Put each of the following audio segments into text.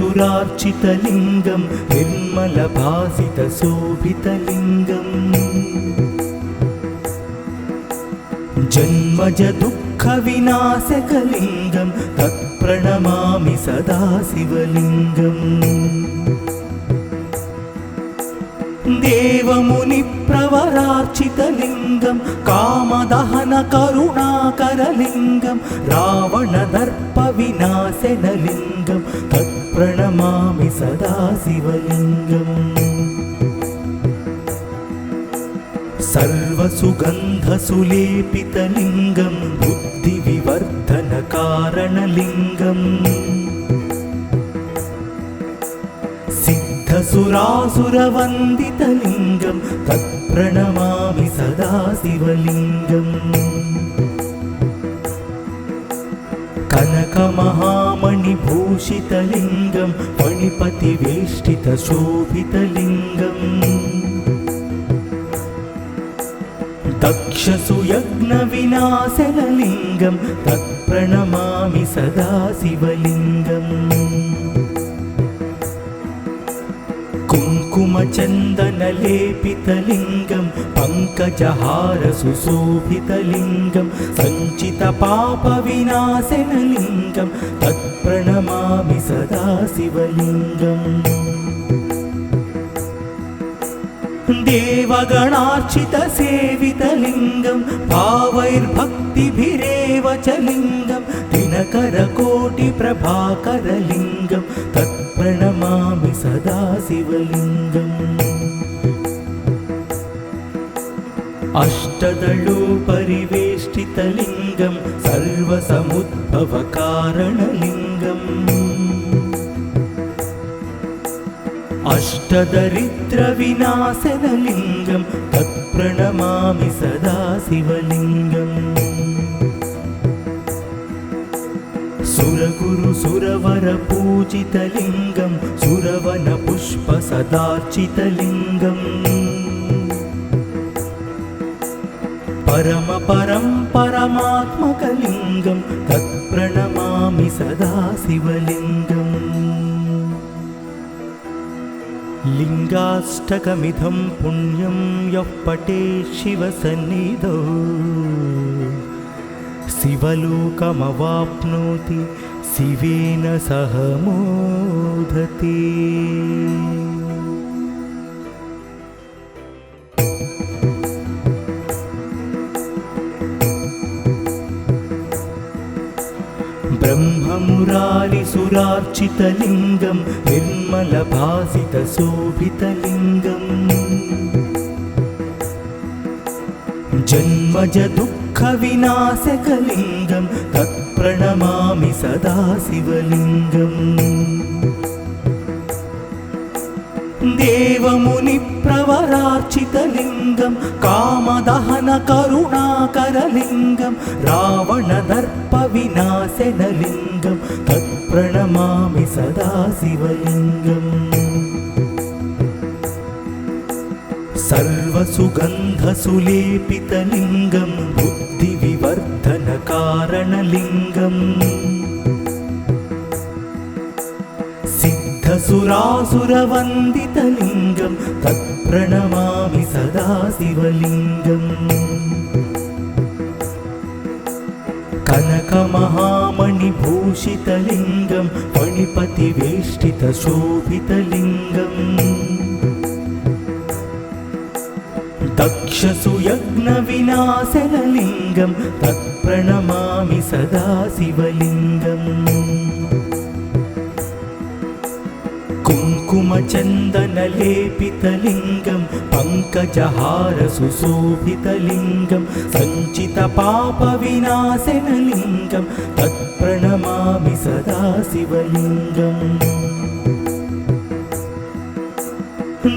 सुरार्चितलिङ्गं निर्मलभासितशोभितलिङ्गम् जन्मज दुःखविनाशकलिङ्गं तत्प्रणमामि सदा शिवलिङ्गम् देवमुनिप्रवरार्चितलिङ्गं कामदहनकरुणाकरलिङ्गं रावणदर्पविनाशनलिङ्गं तत्प्रणमामि सदा शिवलिङ्गम् सर्वसुगन्धसुलेपितलिङ्गं बुद्धिविवर्धनकारणलिङ्गम् सिद्धसुरासुरवन्दितलिङ्गं तत्प्रणमामि सदा शिवलिङ्गम् कनकमहामणिभूषितलिङ्गं फणिपतिवेष्टितशोभितलिङ्गम् दक्षसुयज्ञविनाशनलिङ्गं तत्प्रणमामि सदा शिवलिङ्गम् कुङ्कुमचन्दनलेपितलिङ्गं पङ्कजहारसुशोभितलिङ्गं सञ्चितपापविनाशनलिङ्गं तत्प्रणमामि सदा शिवलिङ्गम् देवगणार्चितसेवितलिङ्गं भावैर्भक्तिभिरेव च लिङ्गं दिनकरकोटिप्रभाकरलिङ्गं तत्प्रणमामि सदा शिवलिङ्गम् अष्टदलोपरिवेष्टितलिङ्गं सर्वसमुद्भवकारणलिङ्गम् अष्टदरिद्रविनाशनलिङ्गं तत्प्रणमामि सदा शिवलिङ्गम् सुरगुरुसुरवरपूजितलिङ्गं सुरवनपुष्पसदार्चितलिङ्गम् परमात्मकलिङ्गं तत्प्रणमामि सदा शिवलिङ्गम् लिङ्गाष्टकमिदं पुण्यं यः पठेत् शिवसन्निधौ शिवलोकमवाप्नोति शिवेन सह मोदते। ब्रह्ममुरारिसुरार्चितलिङ्गं निर्मलभासितशोभितलिङ्गम् जन्मज दुःखविनाशकलिङ्गं तत्प्रणमामि सदा शिवलिङ्गम् देवमुनिप्रवरार्चितलिङ्गं कामदहनकरुणाकरलिङ्गं रावणदर्पविनाशनलिङ्गं तत्प्रणमामि सदा शिवलिङ्गम् सर्वसुगन्धसुलेपितलिङ्गं बुद्धिविवर्धनकारणलिङ्गम् सिद्धसुरासुरवन्दितलिङ्गं तत्प्रणमामि सदा शिवलिङ्गम् कनकमहामणिभूषितलिङ्गं फणिपतिवेष्टितशोभितलिङ्गम् दक्षसुयज्ञविनाशनलिङ्गं तत्प्रणमामि सदा शिवलिङ्गम् कुङ्कुमचन्दनलेपितलिङ्गं पङ्कजहारसुशोभितलिङ्गं सञ्चितपापविनाशनलिङ्गं तत्प्रणमामि सदा शिवलिङ्गम्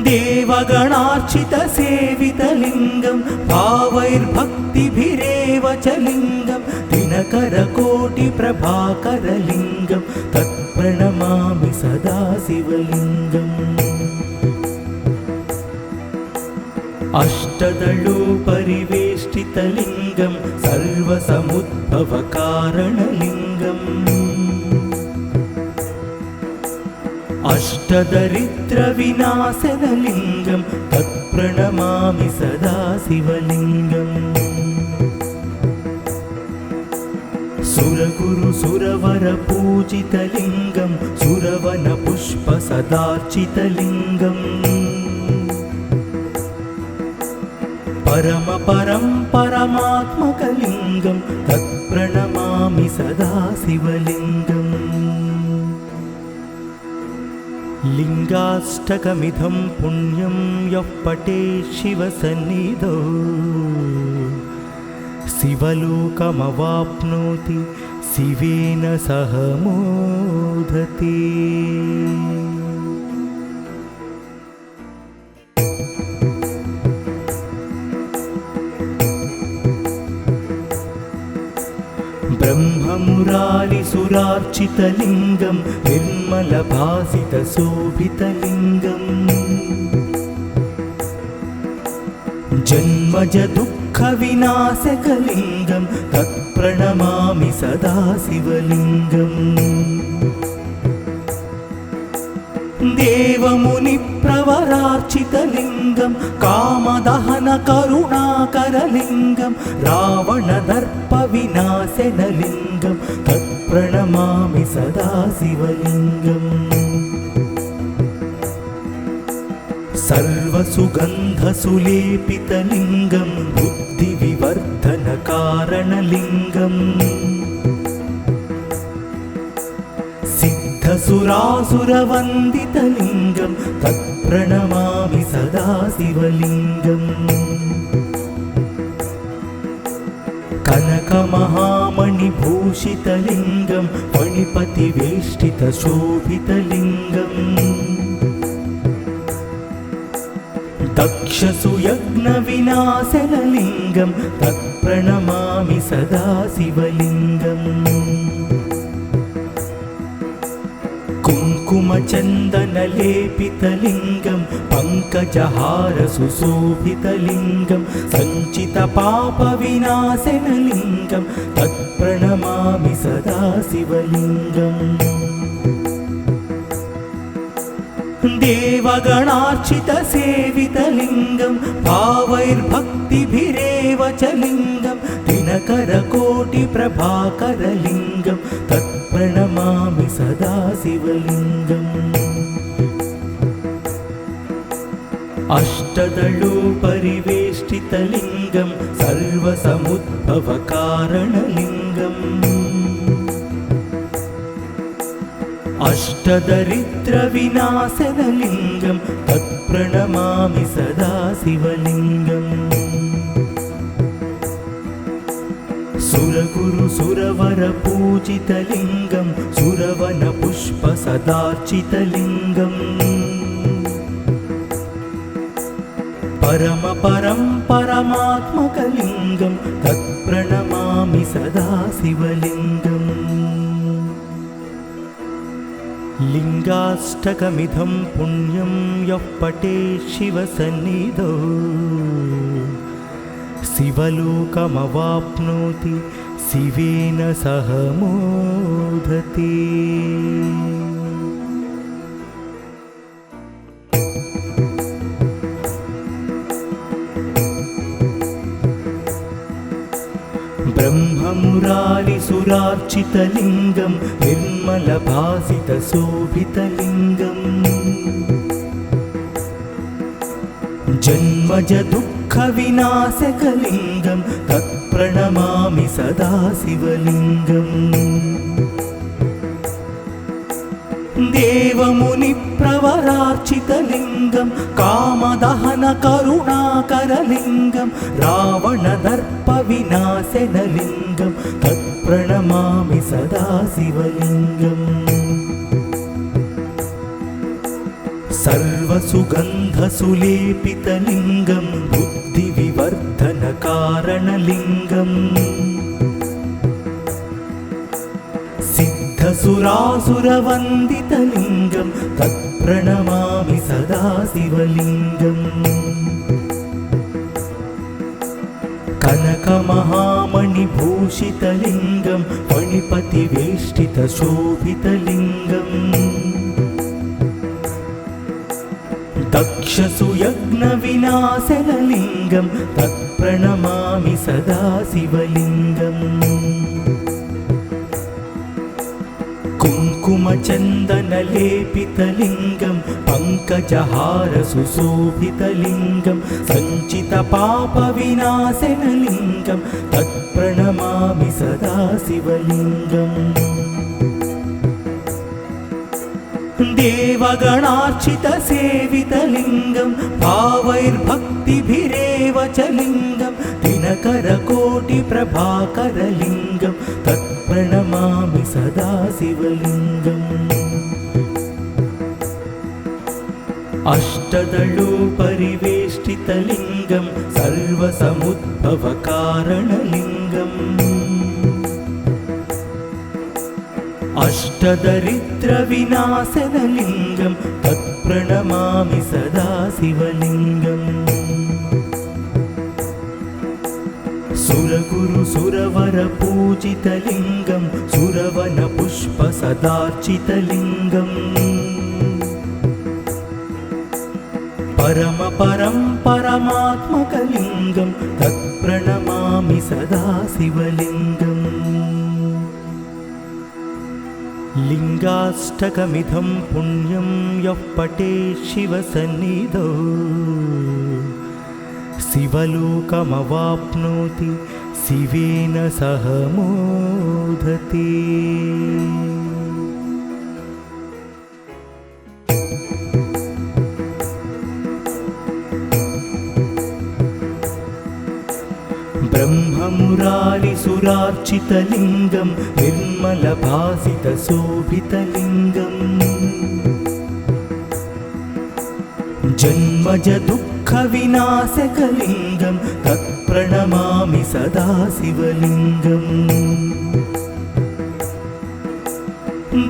देवगणार्चितसेवितलिङ्गं भावैर्भक्तिभिरेव च लिङ्गं दिनकरकोटिप्रभाकरलिङ्गं तत्प्रणमामि सदा शिवलिङ्गम् अष्टदलोपरिवेष्टितलिङ्गं सर्वसमुद्भवकारणलिङ्गम् अष्टदरिद्रविनाशनलिङ्गं तत्प्रणमामि सदा शिवलिङ्गम् सुरगुरु सुरवरपूजितलिङ्गं सुरवनपुष्पसदार्चितलिङ्गम् परमपरं परमात्मकलिङ्गं तत्प्रणमामि सदा शिवलिङ्गम् लिङ्गाष्टकमिदं पुण्यं यः पठेत् शिवसन्निधौ शिवलोकमवाप्नोति शिवेन सह मोदते। ब्रह्ममुरारिसुरार्चितलिङ्गं निर्मलभासितशोभितलिङ्गम् जन्मजदुःखविनाशकलिङ्गं तत्प्रणमामि सदा शिवलिङ्गम् देवमुनिप्रवरार्चितलिङ्गं कामदहनकरुणाकरलिङ्गं रावणदर्पविनाशनलिङ्गं तत्प्रणमामि सदा शिवलिङ्गम् सर्वसुगन्धसुलेपितलिङ्गं बुद्धिविवर्धनकारणलिङ्गम् सिद्धसुरासुरवन्दितलिङ्गं तत्प्रणमामि सदा शिवलिङ्गम् कनकमहामणिभूषितलिङ्गं फणिपतिवेष्टितशोभितलिङ्गम् दक्षसुयज्ञविनाशनलिङ्गं तत्प्रणमामि सदा शिवलिङ्गम् कुङ्कुमचन्दनलेपितलिङ्गं पङ्कजहारसुशोभितलिङ्गं सञ्चितपापविनाशनलिङ्गं तत्प्रणमामि सदा शिवलिङ्गम् देवगणार्चितसेवितलिङ्गं भावैर्भक्तिभिरेव च लिङ्गं दिनकरकोटिप्रभाकरलिङ्गं तत्प्रणमामि सदा शिवलिङ्गम् अष्टदलोपरिवेष्टितलिङ्गं सर्वसमुद्भवकारणलिङ्गम् अष्टदरिद्रविनाशनलिङ्गं तत्प्रणमामि सदा शिवलिङ्गम् सुरगुरु सुरवरपूजितलिङ्गं सुरवनपुष्पसदार्चितलिङ्गम् परमपरं परमात्मकलिङ्गं तत्प्रणमामि सदा शिवलिङ्गम् लिङ्गाष्टकमिदं पुण्यं यः पठेत् शिवसन्निधौ शिवलोकमवाप्नोति शिवेन सह मोदते। ब्रह्ममुरारिसुरार्चितलिङ्गं निर्मलभासितशोभितलिङ्गम् जन्मजदुःखविनाशकलिङ्गं तत्प्रणमामि सदा शिवलिङ्गम् देवमुनिप्रवरार्चितलिङ्गं कामदहनकरुणाकरलिङ्गं रावणदर्पविनाशनलिङ्गं तत्प्रणमामि सदा शिवलिङ्गम् सर्वसुगन्धसुलेपितलिङ्गं बुद्धिविवर्धनकारणलिङ्गम् सिद्धसुरासुरवन्दितलिङ्गं तत्प्रणमामि सदा शिवलिङ्गम् कनकमहामणिभूषितलिङ्गं फणिपतिवेष्टितशोभितलिङ्गम् दक्षसुयज्ञविनाशनलिङ्गं तत्प्रणमामि सदा शिवलिङ्गम् कुङ्कुमचन्दनलेपितलिङ्गं पङ्कजहारसुशोभितलिङ्गं सञ्चितपापविनाशनलिङ्गं तत्प्रणमामि सदा शिवलिङ्गम् देवगणार्चितसेवितलिङ्गं भावैर्भक्तिभिरेव च लिङ्गं दिनकरकोटिप्रभाकरलिङ्गं तत्प्रणमामि सदा शिवलिङ्गम् अष्टदलोपरिवेष्टितलिङ्गं सर्वसमुद्भवकारणलिङ्गम् अष्टदरिद्रविनाशनलिङ्गं तत्प्रणमामि सदा शिवलिङ्गम् सुरगुरुसुरवरपूजितलिङ्गं सुरवनपुष्पसदार्चितलिङ्गम् परमपरं परमात्मकलिङ्गं तत्प्रणमामि सदा शिवलिङ्गम् लिङ्गाष्टकमिदं पुण्यं यः पठेत् शिवसन्निधौ शिवलोकमवाप्नोति शिवेन सह मोदते। ब्रह्ममुरारिसुरार्चितलिङ्गं निर्मलभासितशोभितलिङ्गम् जन्मजदुःखविनाशकलिङ्गं तत्प्रणमामि सदा शिवलिङ्गम्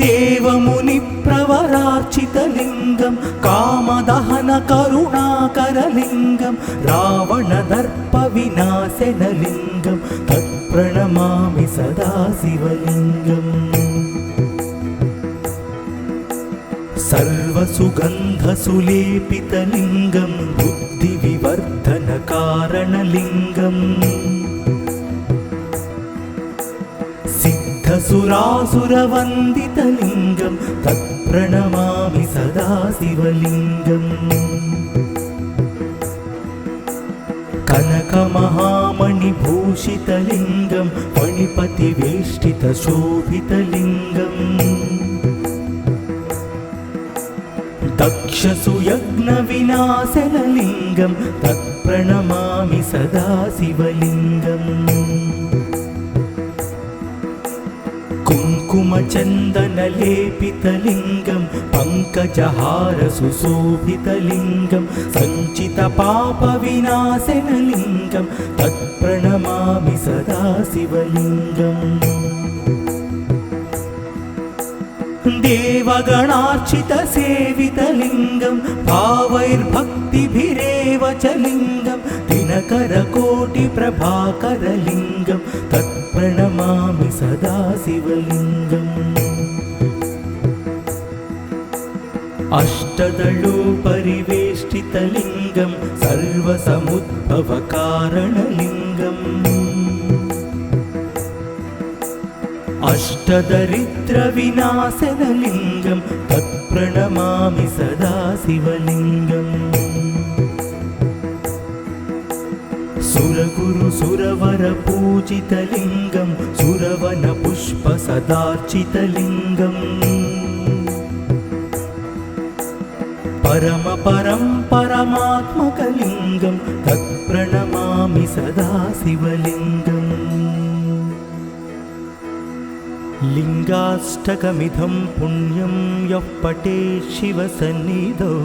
देवमुनिप्रवरार्चितलिङ्गं कामदहनकरुणाकरलिङ्गं रावणदर्पविनाशनलिङ्गं तत्प्रणमामि सदा शिवलिङ्गम् सर्वसुगन्धसुलेपितलिङ्गं बुद्धिविवर्धनकारणलिङ्गम् सिद्धसुरासुरवन्दितलिङ्गं तत्प्रणमामि सदा शिवलिङ्गम् कनकमहामणिभूषितलिङ्गं फणिपतिवेष्टितशोभितलिङ्गम् दक्षसुयज्ञविनाशनलिङ्गं तत्प्रणमामि सदा शिवलिङ्गम् कुङ्कुमचन्दनलेपितलिङ्गं पङ्कजहारसुशोभितलिङ्गं सञ्चितपापविनाशनलिङ्गं तत्प्रणमामि सदा शिवलिङ्गम् देवगणार्चितसेवितलिङ्गं भावैर्भक्तिभिरेव च लिङ्गं दिनकरकोटिप्रभाकरलिङ्गं तत्प्रणमामि सदा शिवलिङ्गम् अष्टदलोपरिवेष्टितलिङ्गं सर्वसमुद्भवकारणलिङ्गम् अष्टदरिद्रविनाशनलिङ्गं तत्प्रणमामि सदा शिवलिङ्गम् सुरगुरुसुरवरपूजितलिङ्गं सुरवनपुष्पसदार्चितलिङ्गम् परमपरं परमात्मकलिङ्गं तत्प्रणमामि सदा शिवलिङ्गम् लिङ्गाष्टकमिदं पुण्यं यः पठेत् शिवसन्निधौ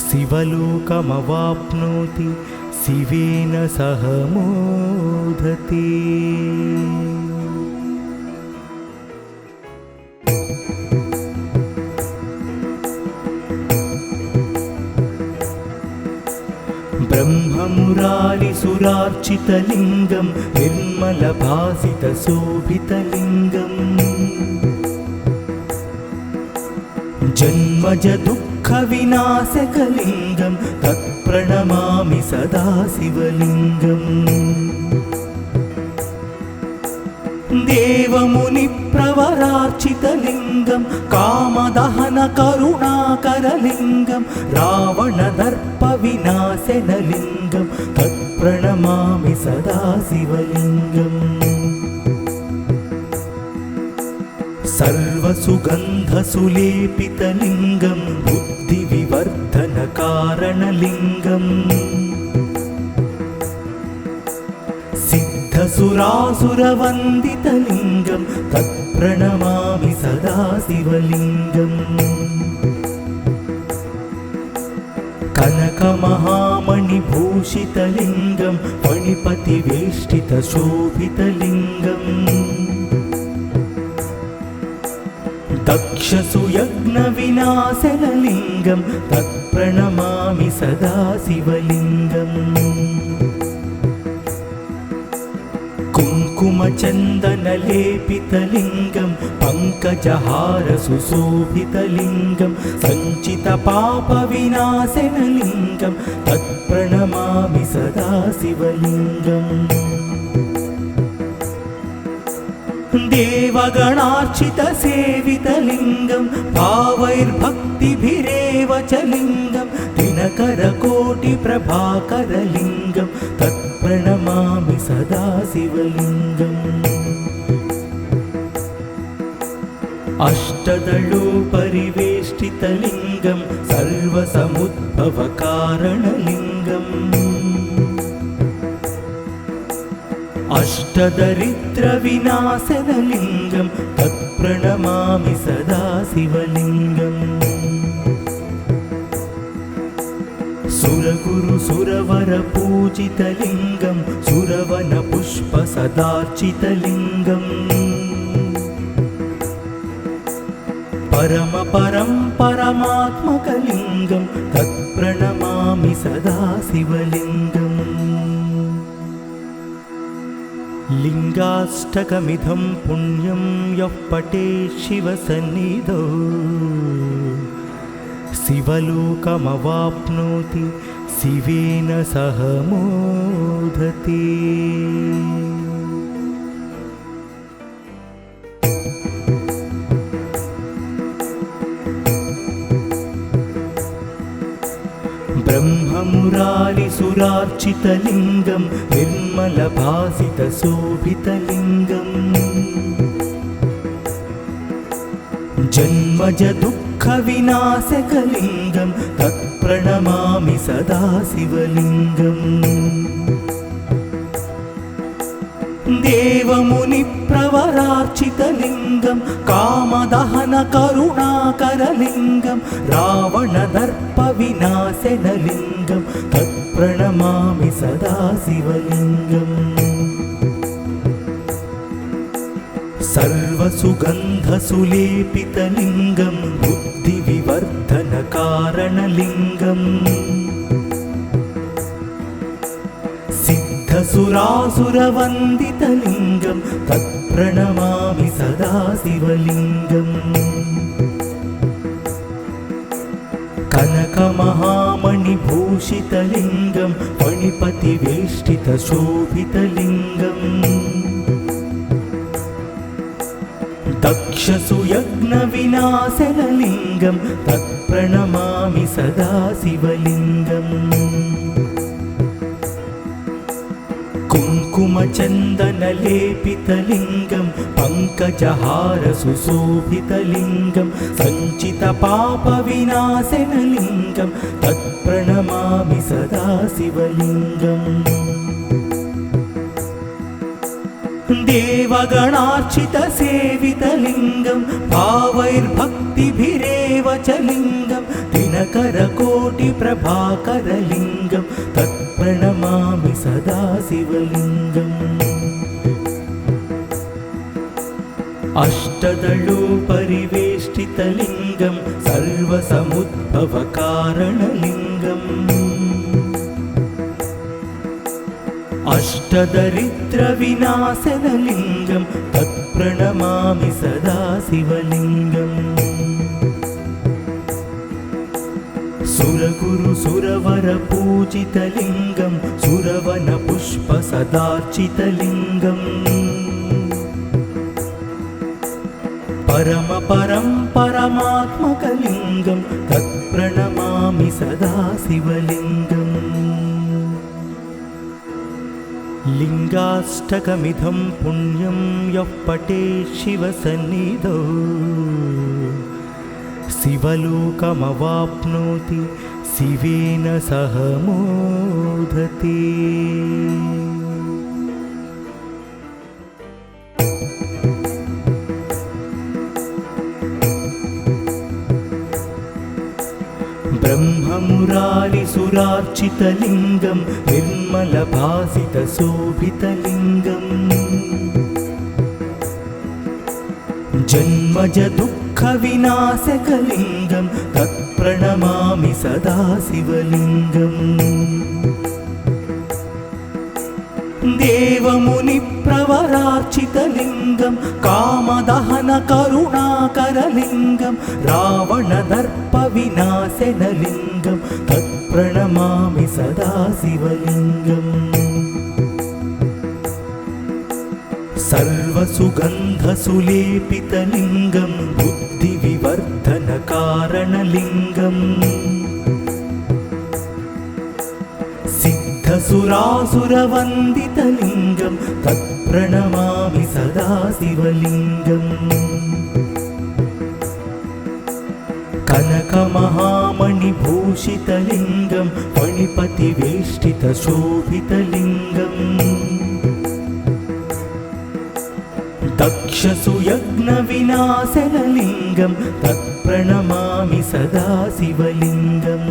शिवलोकमवाप्नोति शिवेन सह मोदते। ब्रह्ममुरारिसुरार्चितलिङ्गं निर्मलभासितशोभितलिङ्गम् जन्मजदुःख दुःखविनाशकलिङ्गं तत्प्रणमामि सदा शिवलिङ्गम् देवमुनिप्रवरार्चितलिङ्गं कामदहनकरुणाकरलिङ्गं रावणदर्पविनाशनलिङ्गं तत्प्रणमामि सदा शिवलिङ्गम् सर्वसुगन्धसुलेपितलिङ्गं बुद्धिविवर्धनकारणलिङ्गम् सिद्धसुरासुरवन्दितलिङ्गं तत्प्रणमामि सदा शिवलिङ्गम् कनकमहामणिभूषितलिङ्गं फणिपतिवेष्टितशोभितलिङ्गम् दक्षसुयज्ञविनाशनलिङ्गं तत्प्रणमामि सदा शिवलिङ्गम् कुङ्कुमचन्दनलेपितलिङ्गं पङ्कजहारसुशोभितलिङ्गं सञ्चितपापविनाशनलिङ्गं तत्प्रणमामि सदा शिवलिङ्गम् देवगणार्चितसेवितलिङ्गं भावैर्भक्तिभिरेव च लिङ्गं दिनकरकोटिप्रभाकरलिङ्गं तत्प्रणमामि सदा शिवलिङ्गम् अष्टदलोपरिवेष्टितलिङ्गं सर्वसमुद्भवकारणलिङ्गम् अष्टदरिद्रविनाशनलिङ्गं तत्प्रणमामि सदा शिवलिङ्गम् सुरगुरुसुरवरपूजितलिङ्गं सुरवनपुष्पसदार्चितलिङ्गम् परमात्मकलिङ्गं तत्प्रणमामि सदा शिवलिङ्गम् लिङ्गाष्टकमिदं पुण्यं यः पठेत् शिवसन्निधौ शिवलोकमवाप्नोति शिवेन सह मोदते। ब्रह्ममुरारिसुरार्चितलिङ्गं निर्मलभासितशोभितलिङ्गम् जन्मजदुःखविनाशकलिङ्गं तत्प्रणमामि सदा शिवलिङ्गम् देवमुनिप्रवरार्चितलिङ्गं कामदहनकरुणाकरलिङ्गं रावणदर्पविनाशनलिङ्गं तत्प्रणमामि सदा शिवलिङ्गम् सर्वसुगन्धसुलेपितलिङ्गं बुद्धिविवर्धनकारणलिङ्गम् सिद्धसुरासुरवन्दितलिङ्गं तत्प्रणमामि सदा शिवलिङ्गम् कनकमहामणिभूषितलिङ्गं फणिपतिवेष्टितशोभितलिङ्गम् दक्षसुयज्ञविनाशनलिङ्गं तत्प्रणमामि सदा शिवलिङ्गम् कुङ्कुमचन्दनलेपितलिङ्गं पङ्कजहारसुशोभितलिङ्गं सञ्चितपापविनाशनलिङ्गं तत्प्रणमामि सदा शिवलिङ्गम् देवगणार्चितसेवितलिङ्गं भावैर्भक्तिभिरेव च लिङ्गं दिनकरकोटिप्रभाकरलिङ्गं तत्प्रणमामि सदा शिवलिङ्गम् अष्टदलोपरिवेष्टितलिङ्गं सर्वसमुद्भवकारणलिङ्गम् अष्टदरिद्रविनाशनलिङ्गं तत्प्रणमामि सदा शिवलिङ्गम् सुरगुरु सुरवर पूजितलिङ्गं सुरवन पुष्प सदार्चितलिङ्गम् परम परं परमात्मकलिङ्गं तत्प्रणमामि सदा शिवलिङ्गम् लिङ्गाष्टकमिदं पुण्यं यः पठेत् शिवसन्निधौ शिवलोकमवाप्नोति शिवेन सह मोदते। ब्रह्ममुरारिसुरार्चितलिङ्गं निर्मलभासितशोभितलिङ्गम् जन्मज दुःखविनाशकलिङ्गं तत्प्रणमामि सदा शिवलिङ्गम् देवमुनिप्रवरार्चितलिङ्गं कामदहनकरुणाकरलिङ्गं रावणदर्पविनाशनलिङ्गं तत्प्रणमामि सदा शिवलिङ्गम् सर्वसुगन्धसुलेपितलिङ्गं बुद्धिविवर्धनकारणलिङ्गम् सिद्धसुरासुरवन्दितलिङ्गं तत्प्रणमामि सदा शिवलिङ्गम् कनकमहामणिभूषितलिङ्गं फणिपतिवेष्टितशोभितलिङ्गम् दक्षसुयज्ञविनाशनलिङ्गं तत्प्रणमामि सदा शिवलिङ्गम्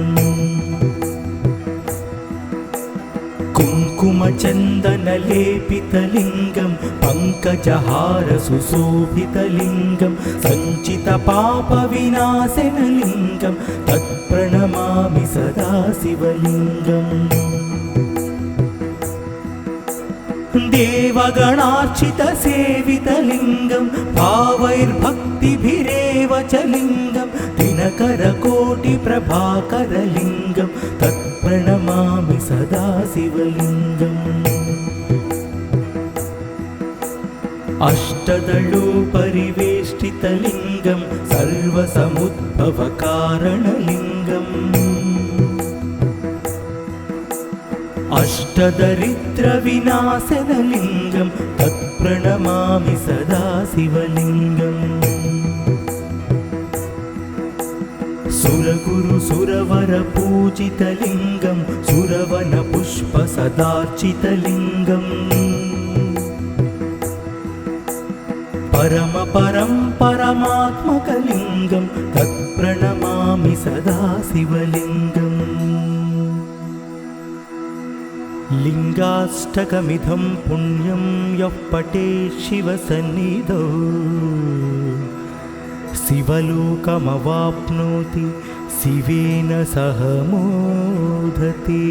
कुङ्कुमचन्दनलेपितलिङ्गं पङ्कजहारसुशोभितलिङ्गं सञ्चितपापविनाशनलिङ्गं तत्प्रणमामि सदा शिवलिङ्गम् देवगणार्चितसेवितलिङ्गं भावैर्भक्तिभिरेव च लिङ्गं दिनकरकोटिप्रभाकरलिङ्गं तत्प्रणमामि सदा शिवलिङ्गम् अष्टदलोपरिवेष्टितलिङ्गं सर्वसमुद्भवकारणलिङ्गम् अष्टदरिद्रविनाशनलिङ्गं तत्प्रणमामि सदा शिवलिङ्गम् सुरगुरु सुरवर पूजितलिङ्गं सुरवन पुष्प सदार्चितलिङ्गम् परम परं परमात्मकलिङ्गं तत्प्रणमामि सदा शिवलिङ्गम् लिङ्गाष्टकमिदं पुण्यं यः पठेत् शिवसन्निधौ शिवलोकमवाप्नोति शिवेन सह मोदते।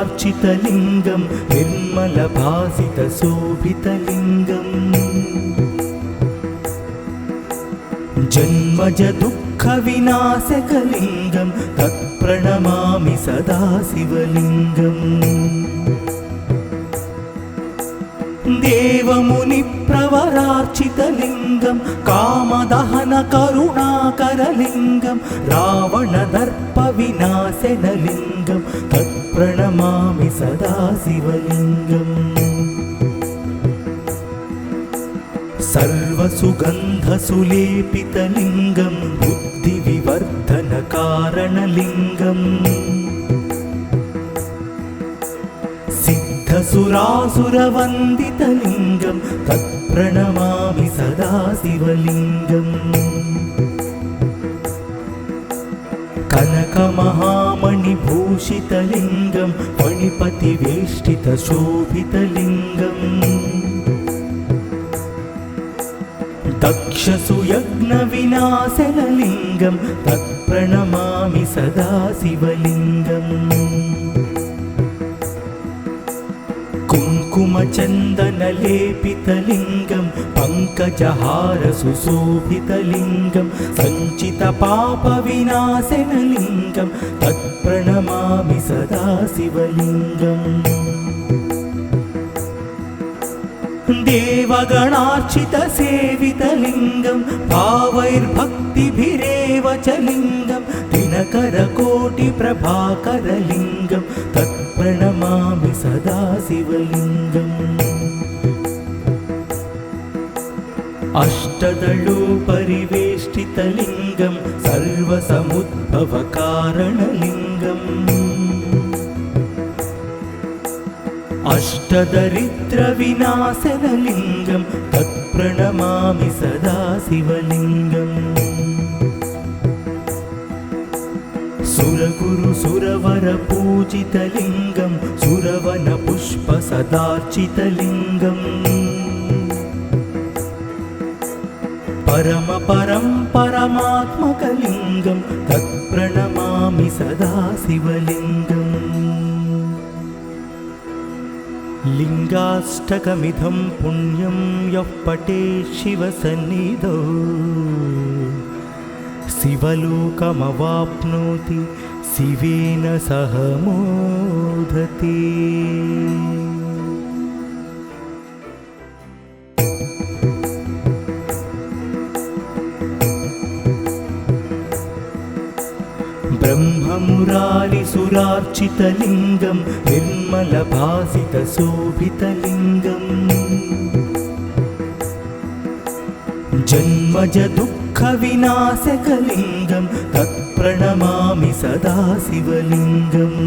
ब्रह्ममुरारिसुरार्चितलिङ्गं निर्मलभासितशोभितलिङ्गम् जन्मज दुःखविनाशकलिङ्गं तत्प्रणमामि सदा शिवलिङ्गम् देवमुनिप्रवरार्चितलिङ्गं कामदहनकरुणाकरलिङ्गं रावणदर्पविनाशनलिङ्गं तत्प्रणमामि सदा शिवलिङ्गम् सर्वसुगन्धसुलेपितलिङ्गं बुद्धिविवर्धनकारणलिङ्गम् सिद्धसुरासुरवन्दितलिङ्गं तत्प्रणमामि सदा शिवलिङ्गम् कनकमहामणिभूषितलिङ्गं फणिपतिवेष्टितशोभितलिङ्गम् दक्षसुयज्ञविनाशनलिङ्गं तत्प्रणमामि सदा शिवलिङ्गम् कुङ्कुमचन्दनलेपितलिङ्गं पङ्कजहारसुशोभितलिङ्गं सञ्चितपापविनाशनलिङ्गं तत्प्रणमामि सदा शिवलिङ्गम् देवगणार्चितसेवितलिङ्गं भावैर्भक्तिभिरेव च लिङ्गं दिनकरकोटिप्रभाकरलिङ्गं तत्प्रणमामि सदा शिवलिङ्गम् अष्टदलोपरिवेष्टितलिङ्गं सर्वसमुद्भवकारणलिङ्गम् अष्टदरिद्रविनाशनलिङ्गं तत्प्रणमामि सदा शिवलिङ्गम् सुरगुरुसुरवरपूजितलिङ्गं सुरवनपुष्पसदार्चितलिङ्गम् परमात्मकलिङ्गं तत्प्रणमामि सदा शिवलिङ्गम् लिङ्गाष्टकमिदं पुण्यं यः पठेत् शिवसन्निधौ शिवलोकमवाप्नोति शिवेन सह मोदते। ब्रह्ममुरारिसुरार्चितलिङ्गं निर्मलभासितशोभितलिङ्गम् जन्मजदुःखविनाशकलिङ्गं तत्प्रणमामि सदा शिवलिङ्गम्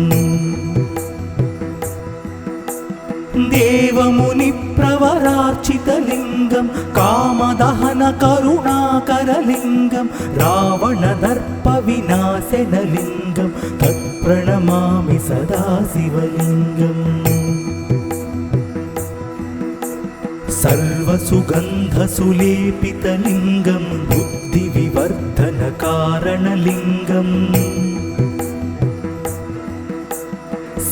देवमुनिप्रवरार्चितलिङ्गं कामदहनकरुणाकरलिङ्गं रावणदर्पविनाशनलिङ्गं तत्प्रणमामि सदा शिवलिङ्गम् सर्वसुगन्धसुलेपितलिङ्गं बुद्धिविवर्धनकारणलिङ्गम्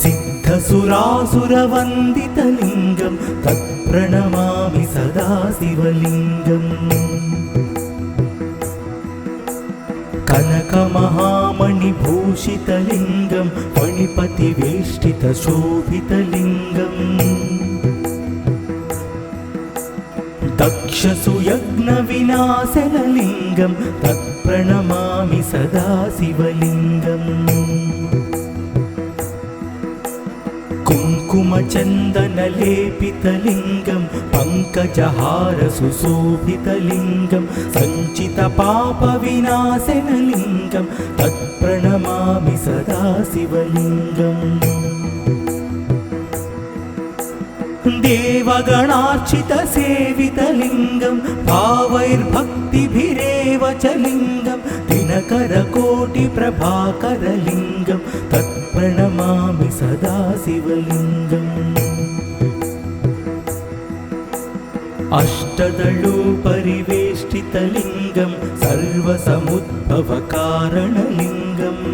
सिद्धसुरासुरवन्दितलिङ्गं तत्प्रणमामि सदा शिवलिङ्गम् कनकमहामणिभूषितलिङ्गं फणिपतिवेष्टितशोभितलिङ्गम् दक्षसुयज्ञविनाशनलिङ्गं तत्प्रणमामि सदा शिवलिङ्गम् कुङ्कुमचन्दनलेपितलिङ्गं पङ्कजहारसुशोभितलिङ्गं सञ्चितपापविनाशनलिङ्गं तत्प्रणमामि सदा शिवलिङ्गम् देवगणार्चितसेवितलिङ्गं भावैर्भक्तिभिरेव च लिङ्गं दिनकरकोटिप्रभाकरलिङ्गं तत्प्रणमामि सदा शिवलिङ्गम् अष्टदलोपरिवेष्टितलिङ्गं सर्वसमुद्भवकारणलिङ्गम्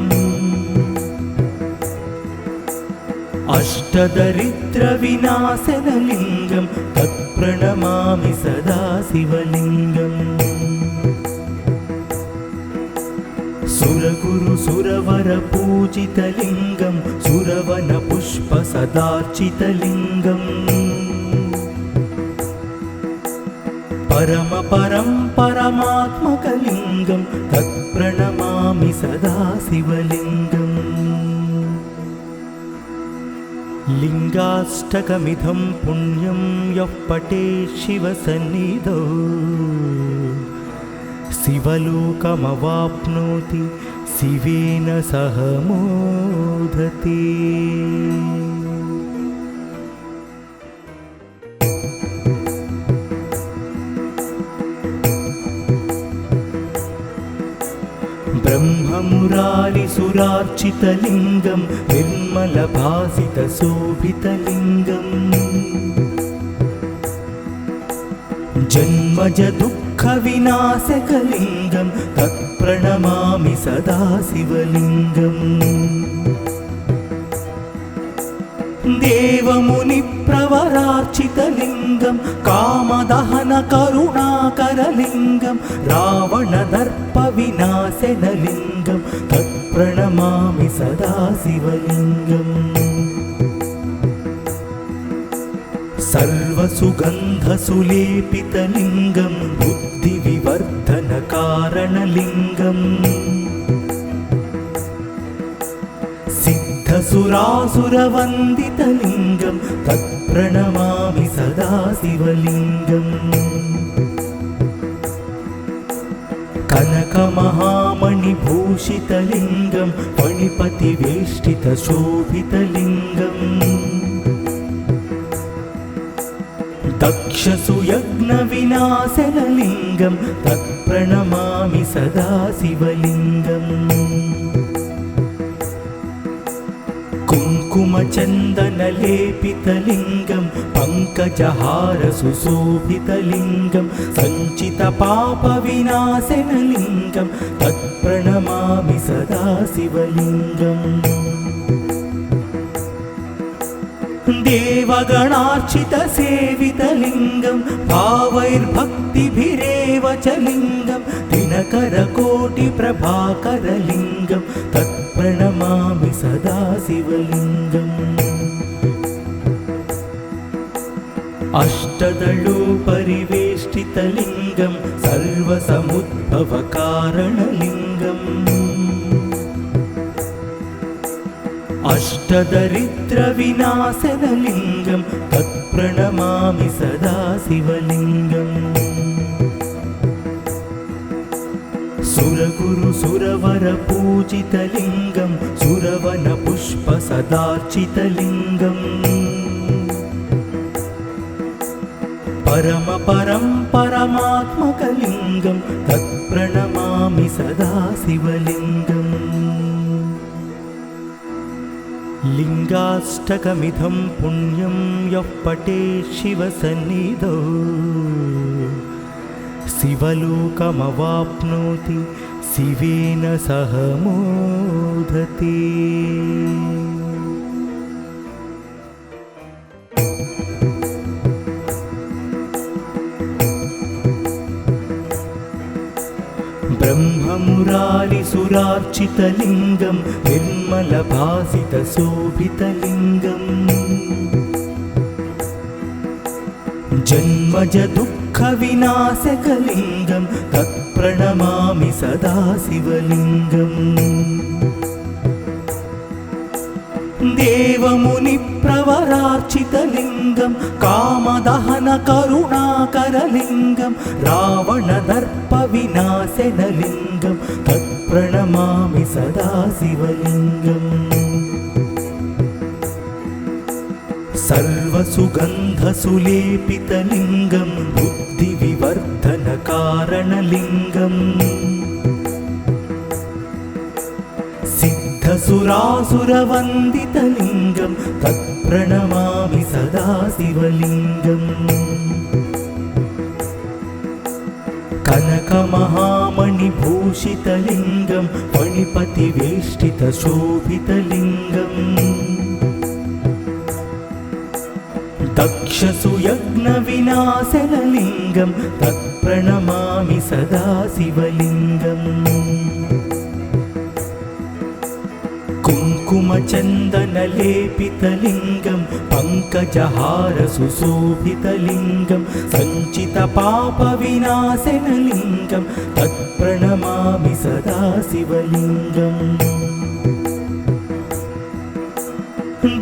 अष्टदरिद्रविनाशनलिङ्गं तत्प्रणमामि सदा शिवलिङ्गम् सुरगुरुसुरवरपूजितलिङ्गं सुरवनपुष्पसदार्चितलिङ्गम् परमात्मकलिङ्गं तत्प्रणमामि सदा शिवलिङ्गम् लिङ्गाष्टकमिदं पुण्यं यः पठेत् शिवसन्निधौ शिवलोकमवाप्नोति शिवेन सह मोदते। ब्रह्ममुरारिसुरार्चितलिङ्गं निर्मलभासितशोभितलिङ्गम् जन्मजदुःखविनाशकलिङ्गं तत्प्रणमामि सदा शिवलिङ्गम् देवमुनिप्रवरार्चितलिङ्गं कामदहनकरुणाकरलिङ्गं रावणदर्पविनाशनलिङ्गं तत्प्रणमामि सदा शिवलिङ्गम् सर्वसुगन्धसुलेपितलिङ्गं बुद्धिविवर्धनकारणलिङ्गम् सिद्धसुरासुरवन्दितलिङ्गं तत्प्रणमामि सदा शिवलिङ्गम् कनकमहामणिभूषितलिङ्गं फणिपतिवेष्टितशोभितलिङ्गम् दक्षसुयज्ञविनाशनलिङ्गं तत्प्रणमामि सदा शिवलिङ्गम् कुङ्कुमचन्दनलेपितलिङ्गं पङ्कजहारसुशोभितलिङ्गं सञ्चितपापविनाशनलिङ्गं तत्प्रणमामि सदा शिवलिङ्गम् देवगणार्चितसेवितलिङ्गं भावैर्भक्तिभिरेव च लिङ्गं दिनकरकोटिप्रभाकरलिङ्गं तत्प्रणमामि सदा शिवलिङ्गम् अष्टदलोपरिवेष्टितलिङ्गं सर्वसमुद्भवकारणलिङ्गम् अष्टदरिद्रविनाशनलिङ्गं तत्प्रणमामि सदा शिवलिङ्गम् सुरगुरुसुरवरपूजितलिङ्गं सुरवनपुष्पसदार्चितलिङ्गम् परमात्मकलिङ्गं तत्प्रणमामि सदा शिवलिङ्गम् लिङ्गाष्टकमिदं पुण्यं यः पठेत् शिवसन्निधौ शिवलोकमवाप्नोति शिवेन सह मोदते। ब्रह्ममुरारिसुरार्चितलिङ्गं निर्मलभासितशोभितलिङ्गम् जन्मजदुःखविनाशकलिङ्गं तत्प्रणमामि सदा शिवलिङ्गम् देवमुनिप्रवरार्चितलिङ्गं कामदहनकरुणाकरलिङ्गं रावणदर्पविनाशनलिङ्गं तत्प्रणमामि सदा शिवलिङ्गम् सर्वसुगन्धसुलेपितलिङ्गं बुद्धिविवर्धनकारणलिङ्गम् सिद्धसुरासुरवन्दितलिङ्गं तत्प्रणमामि सदा शिवलिङ्गम् कनकमहामणिभूषितलिङ्गं फणिपतिवेष्टितशोभितलिङ्गम् दक्षसुयज्ञविनाशनलिङ्गं तत्प्रणमामि सदा शिवलिङ्गम् कुङ्कुमचन्दनलेपितलिङ्गं पङ्कजहारसुशोभितलिङ्गं सञ्चितपापविनाशनलिङ्गं तत्प्रणमामि सदा शिवलिङ्गम्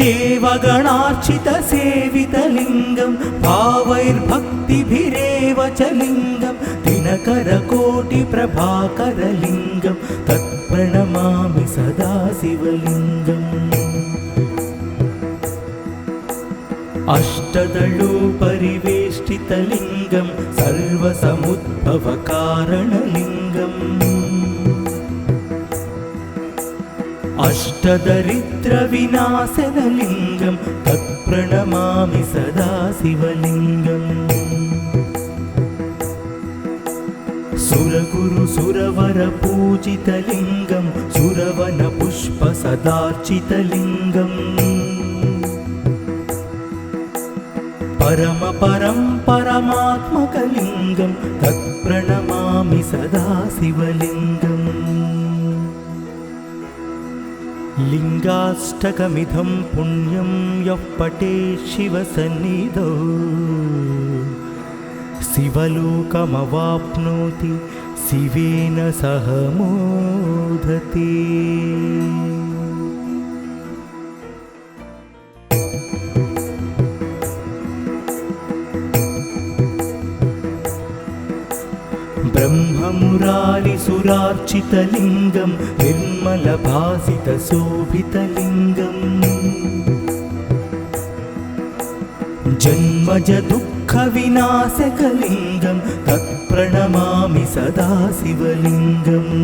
देवगणार्चितसेवितलिङ्गं भावैर्भक्तिभिरेव च लिङ्गं दिनकरकोटिप्रभाकरलिङ्गं तत्प्रणमामि सदा शिवलिङ्गम् अष्टदलोपरिवेष्टितलिङ्गं सर्वसमुद्भवकारणलिङ्गम् अष्टदरिद्रविनाशनलिङ्गं तत्प्रणमामि सदा शिवलिङ्गम् सुरगुरुसुरवरपूजितलिङ्गं सुरवनपुष्पसदार्चितलिङ्गम् परमपरं परमात्मकलिङ्गं तत्प्रणमामि सदा शिवलिङ्गम् लिङ्गाष्टकमिदं पुण्यं यः पठेत् शिवसन्निधौ शिवलोकमवाप्नोति शिवेन सह मोदते। ब्रह्ममुरारिसुरार्चितलिङ्गं निर्मलभासितशोभितलिङ्गम् जन्मजदुःखविनाशकलिङ्गं तत्प्रणमामि सदा शिवलिङ्गम्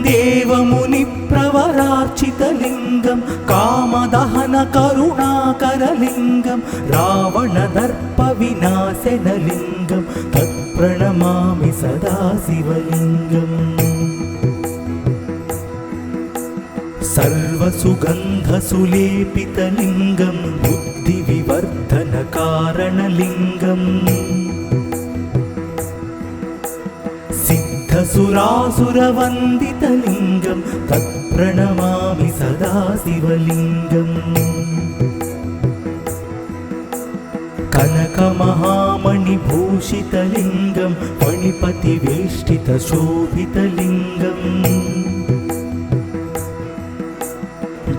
देवमुनिप्रवरार्चितलिङ्गं कामदहनकरुणाकरलिङ्गं रावणदर्पविनाशनलिङ्गं तत्प्रणमामि सदा शिवलिङ्गम् सर्वसुगन्धसुलेपितलिङ्गं बुद्धिविवर्धनकारणलिङ्गम् सिद्धसुरासुरवन्दितलिङ्गं तत्प्रणमामि सदा शिवलिङ्गम् कनकमहामणिभूषितलिङ्गं फणिपतिवेष्टितशोभितलिङ्गम्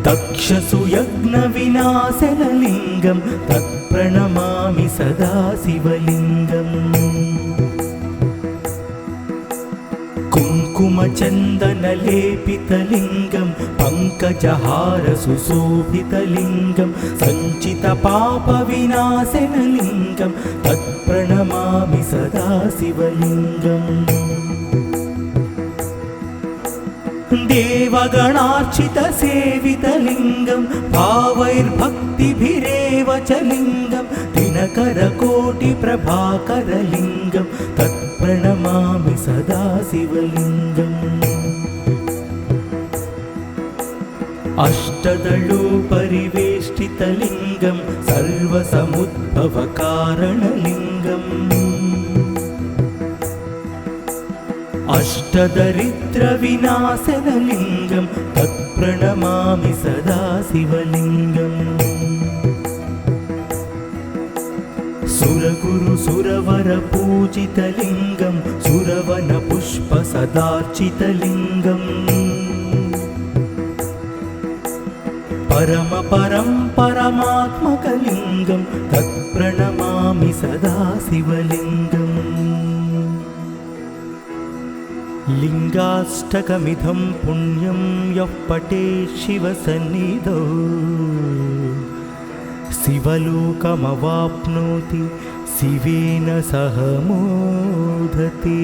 दक्षसुयज्ञविनाशनलिङ्गं तत्प्रणमामि सदा शिवलिङ्गम् कुङ्कुमचन्दनलेपितलिङ्गं पङ्कजहारसुशोभितलिङ्गं सञ्चितपापविनाशनलिङ्गं तत्प्रणमामि सदा शिवलिङ्गम् देवगणार्चितसेवितलिङ्गं भावैर्भक्तिभिरेव च लिङ्गं दिनकरकोटिप्रभाकरलिङ्गं तत्प्रणमामि सदा शिवलिङ्गम् अष्टदलोपरिवेष्टितलिङ्गं सर्वसमुद्भवकारणलिङ्गम् अष्टदरिद्रविनाशनलिङ्गं तत्प्रणमामि सदा शिवलिङ्गम् सुरगुरुसुरवरपूजितलिङ्गं सुरवनपुष्पसदार्चितलिङ्गम् परमपरं परमात्मकलिङ्गं तत्प्रणमामि सदा शिवलिङ्गम् लिङ्गाष्टकमिदं पुण्यं यः पठेत् शिवसन्निधौ शिवलोकमवाप्नोति शिवेन सह मोदते।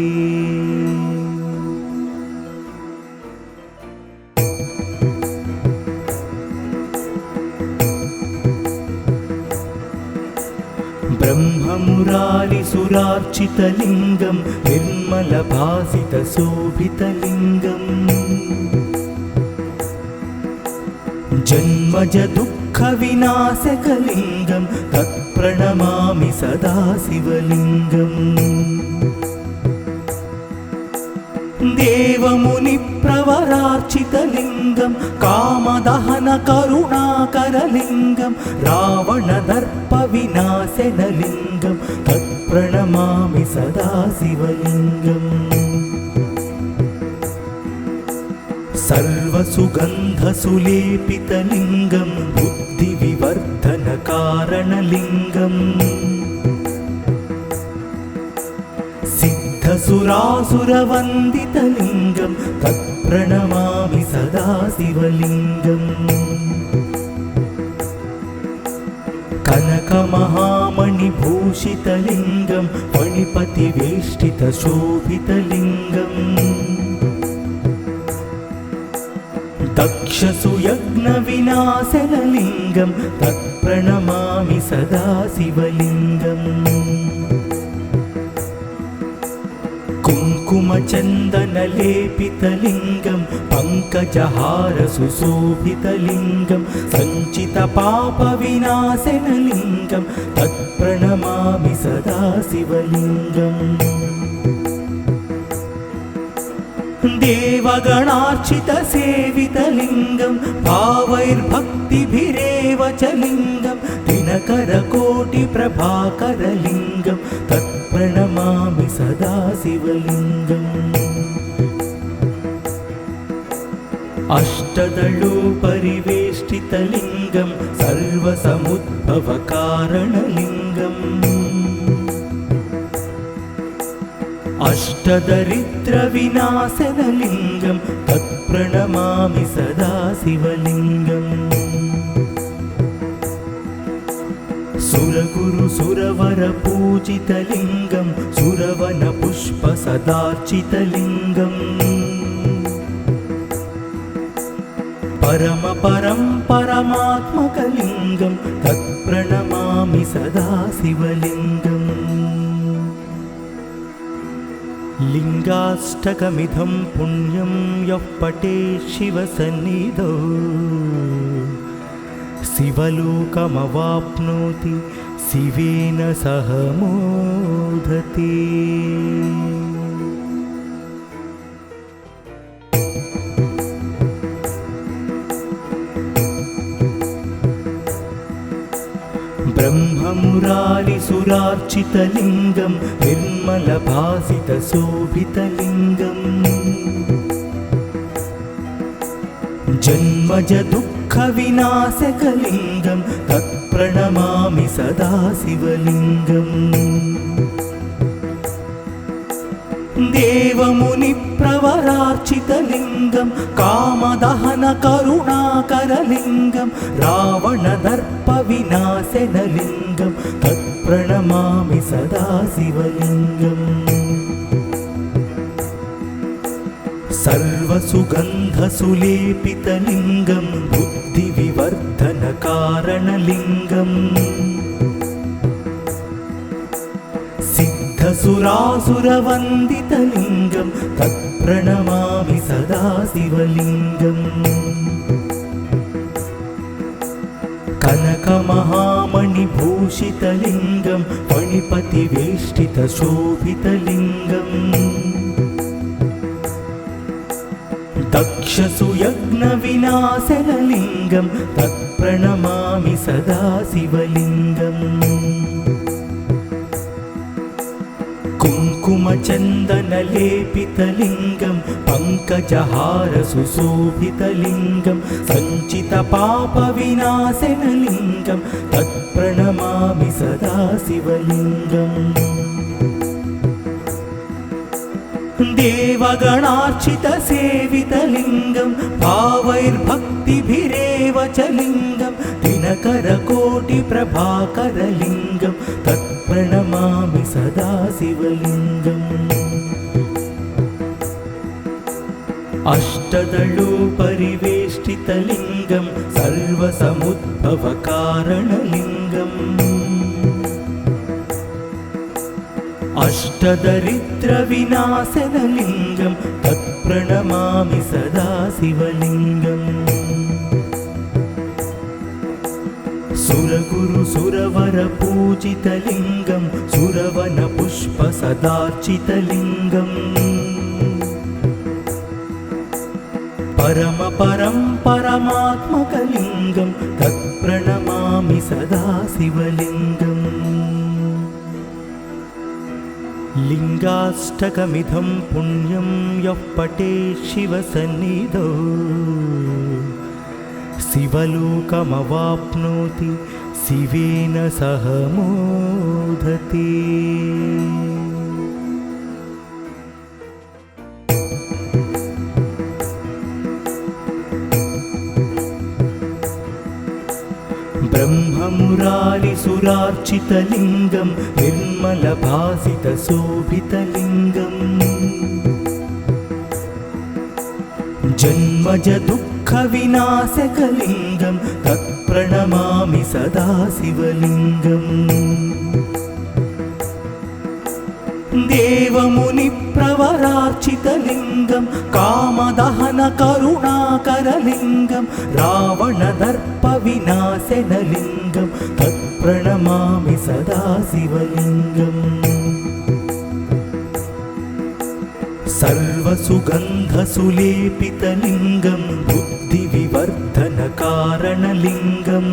ब्रह्ममुरारिसुरार्चितलिङ्गं निर्मलभासितशोभितलिङ्गम् जन्मजदुःखविनाशकलिङ्गं तत्प्रणमामि सदा शिवलिङ्गम् देवमुनिप्रवरार्चितलिङ्गं कामदहनकरुणाकरलिङ्गं रावणदर्पविनाशनलिङ्गं तत्प्रणमामि सदा शिवलिङ्गम् सर्वसुगन्धसुलेपितलिङ्गं बुद्धिविवर्धनकारणलिङ्गम् सिद्धसुरासुरवन्दितलिङ्गं तत्प्रणमामि सदा शिवलिङ्गम् कनकमहामणिभूषितलिङ्गं फणिपतिवेष्टितशोभितलिङ्गम् दक्षसुयज्ञविनाशनलिङ्गं तत्प्रणमामि सदा शिवलिङ्गम् कुङ्कुमचन्दनलेपितलिङ्गं पङ्कजहार सुशोभितलिङ्गं सञ्चितपापविनाशनलिङ्गं तत्प्रणमामि सदा शिवलिङ्गम् देवगणार्चितसेवितलिङ्गं भावैर्भक्तिभिरेव च लिङ्गं दिनकरकोटिप्रभाकरलिङ्गं तत्प्रणमामि सदा शिवलिङ्गम् अष्टदलोपरिवेष्टितलिङ्गं सर्वसमुद्भवकारणलिङ्गम् अष्टदरिद्रविनाशनलिङ्गं तत्प्रणमामि सदा शिवलिङ्गम् सुरगुरुसुरवरपूजितलिङ्गं सुरवनपुष्पसदार्चितलिङ्गम् परमपरं परमात्मकलिङ्गं तत्प्रणमामि सदा शिवलिङ्गम् लिङ्गाष्टकमिदं पुण्यं यः पठेत् शिवसन्निधौ शिवलोकमवाप्नोति शिवेन सह मोदते। ब्रह्ममुरारिसुरार्चितलिङ्गं निर्मलभासितशोभितलिङ्गम् जन्मजदुःखविनाशकलिङ्गं तत्प्रणमामि सदा शिवलिङ्गम् देवमुनिप्रवरार्चितलिङ्गं कामदहनकरुणाकरलिङ्गं रावणदर्पविनाशनलिङ्गं तत्प्रणमामि सदा शिवलिङ्गम् सर्वसुगन्धसुलेपितलिङ्गं बुद्धिविवर्धनकारणलिङ्गम् सिद्धसुरासुरवन्दितलिङ्गं तत्प्रणमामि सदा शिवलिङ्गम् कनकमहामणिभूषितलिङ्गं फणिपतिवेष्टितशोभितलिङ्गम् दक्षसुयज्ञविनाशनलिङ्गं तत्प्रणमामि सदा शिवलिङ्गम् कुङ्कुमचन्दनलेपितलिङ्गं पङ्कजहार सुशोभितलिङ्गं सञ्चितपापविनाशनलिङ्गं तत्प्रणमामि सदा शिवलिङ्गम् देवगणार्चितसेवितलिङ्गं भावैर्भक्तिभिरेव च लिङ्गं दिनकरकोटिप्रभाकरलिङ्गं तत्प्रणमामि सदा शिवलिङ्गम् अष्टदलोपरिवेष्टितलिङ्गं सर्वसमुद्भवकारणलिङ्गम् अष्टदरिद्रविनाशनलिङ्गं तत्प्रणमामि सदा शिवलिङ्गम् सुरगुरुसुरवरपूजितलिङ्गं सुरवनपुष्पसदार्चितलिङ्गम् परमपरं परमात्मकलिङ्गं तत्प्रणमामि सदा शिवलिङ्गम् लिङ्गाष्टकमिदं पुण्यं यः पठेत् शिवसन्निधौ शिवलोकमवाप्नोति शिवेन सह मोदते। ब्रह्ममुरारिसुरार्चितलिङ्गं निर्मलभासितशोभितलिङ्गम् जन्मजदुःखविनाशकलिङ्गं तत्प्रणमामि सदा शिवलिङ्गम् देवमुनिप्रवरार्चितलिङ्गं कामदहनकरुणाकरलिङ्गं रावणदर्पविनाशनलिङ्गं तत्प्रणमामि सदा शिवलिङ्गम् सर्वसुगन्धसुलेपितलिङ्गं बुद्धिविवर्धनकारणलिङ्गम्